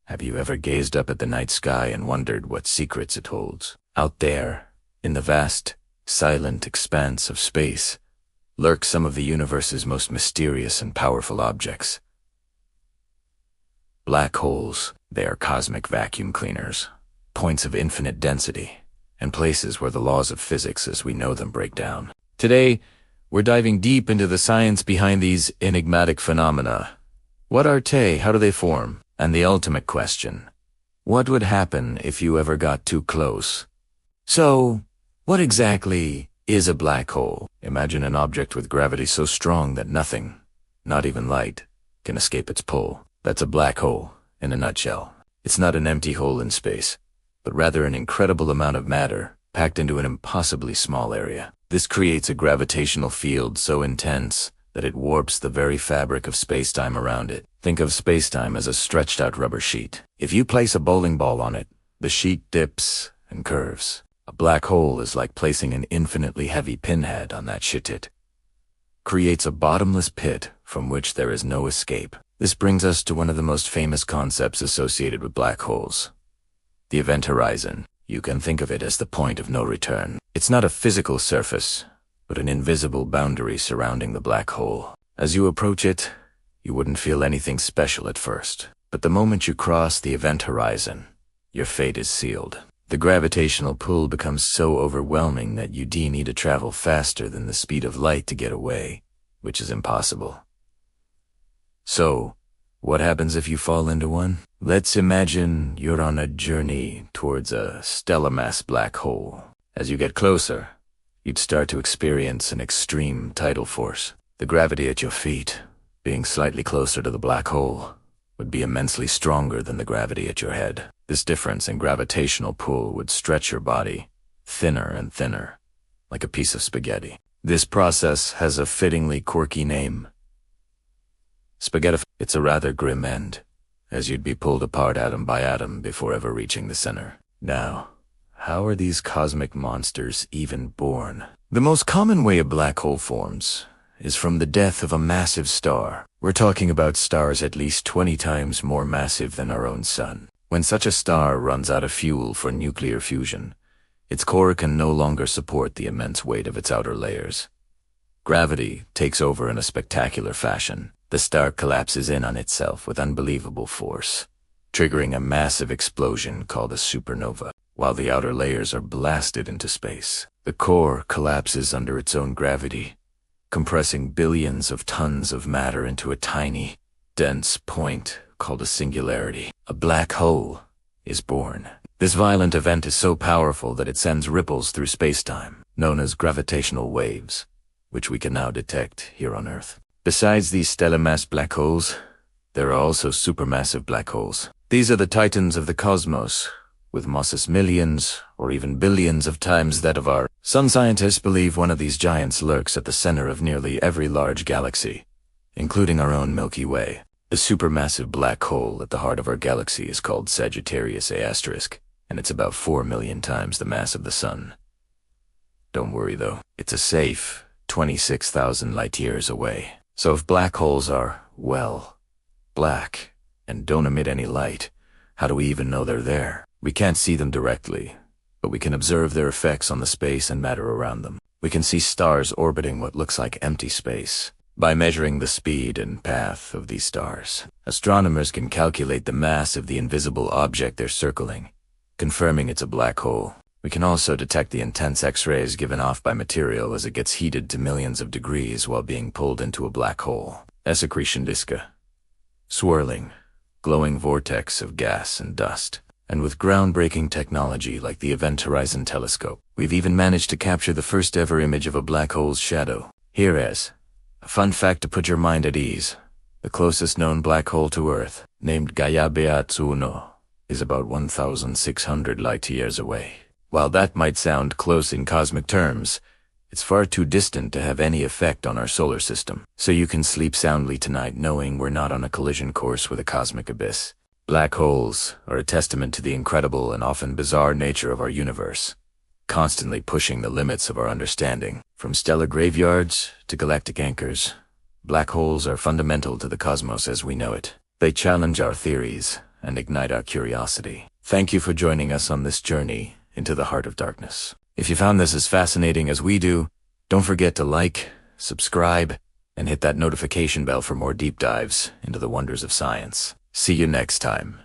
Have you ever gazed up at the night sky and wondered what secrets it holds? Out there, in the vast, silent expanse of space, lurk some of the universe's most mysterious and powerful objects. Black holes, they are cosmic vacuum cleaners, points of infinite density, and places where the laws of physics as we know them break down. Today, we're diving deep into the science behind these enigmatic phenomena. What are they? How do they form? And the ultimate question, what would happen if you ever got too close? So, what exactly is a black hole? Imagine an object with gravity so strong that nothing, not even light, can escape its pull. That's a black hole, in a nutshell. It's not an empty hole in space, but rather an incredible amount of matter packed into an impossibly small area. This creates a gravitational field so intense that it warps the very fabric of space-time around it. Think of space-time as a stretched-out rubber sheet. If you place a bowling ball on it, the sheet dips and curves. A black hole is like placing an infinitely heavy pinhead on that sheet. It creates a bottomless pit from which there is no escape. This brings us to one of the most famous concepts associated with black holes, the event horizon. You can think of it as the point of no return. It's not a physical surface, but an invisible boundary surrounding the black hole. As you approach it, you wouldn't feel anything special at first. But the moment you cross the event horizon, your fate is sealed. The gravitational pull becomes so overwhelming that you need to travel faster than the speed of light to get away, which is impossible. So, what happens if you fall into one? Let's imagine you're on a journey towards a stellar mass black hole. As you get closer, you'd start to experience an extreme tidal force. The gravity at your feet, being slightly closer to the black hole, would be immensely stronger than the gravity at your head. This difference in gravitational pull would stretch your body thinner and thinner, like a piece of spaghetti. This process has a fittingly quirky name. Spaghetti. It's a rather grim end, as you'd be pulled apart atom by atom before ever reaching the center. Now, how are these cosmic monsters even born? The most common way a black hole forms is from the death of a massive star. We're talking about stars at least 20 times more massive than our own sun. When such a star runs out of fuel for nuclear fusion, its core can no longer support the immense weight of its outer layers. Gravity takes over in a spectacular fashion. The star collapses in on itself with unbelievable force, triggering a massive explosion called a supernova. While the outer layers are blasted into space, the core collapses under its own gravity, compressing billions of tons of matter into a tiny, dense point called a singularity. A black hole is born. This violent event is so powerful that it sends ripples through space-time, known as gravitational waves, which we can now detect here on Earth. Besides these stellar mass black holes, there are also supermassive black holes. These are the titans of the cosmos, with masses millions or even billions of times that of our. Some scientists believe one of these giants lurks at the center of nearly every large galaxy, including our own Milky Way. The supermassive black hole at the heart of our galaxy is called Sagittarius A*, and it's about 4 million times the mass of the Sun. Don't worry though, it's a safe 26,000 light-years away. So if black holes are, well, black, and don't emit any light, how do we even know they're there? We can't see them directly, but we can observe their effects on the space and matter around them. We can see stars orbiting what looks like empty space. By measuring the speed and path of these stars, astronomers can calculate the mass of the invisible object they're circling, confirming it's a black hole. We can also detect the intense X-rays given off by material as it gets heated to millions of degrees while being pulled into a black hole. A secretion disk, swirling, glowing vortex of gas and dust. And with groundbreaking technology like the Event Horizon Telescope, we've even managed to capture the first ever image of a black hole's shadow. Here is a fun fact to put your mind at ease. The closest known black hole to Earth, named Gaia Beatsuno, is about 1,600 light-years away. While that might sound close in cosmic terms, it's far too distant to have any effect on our solar system. So you can sleep soundly tonight knowing we're not on a collision course with a cosmic abyss. Black holes are a testament to the incredible and often bizarre nature of our universe, constantly pushing the limits of our understanding. From stellar graveyards to galactic anchors, black holes are fundamental to the cosmos as we know it. They challenge our theories and ignite our curiosity. Thank you for joining us on this journey into the heart of darkness. If you found this as fascinating as we do, don't forget to like, subscribe, and hit that notification bell for more deep dives into the wonders of science. See you next time.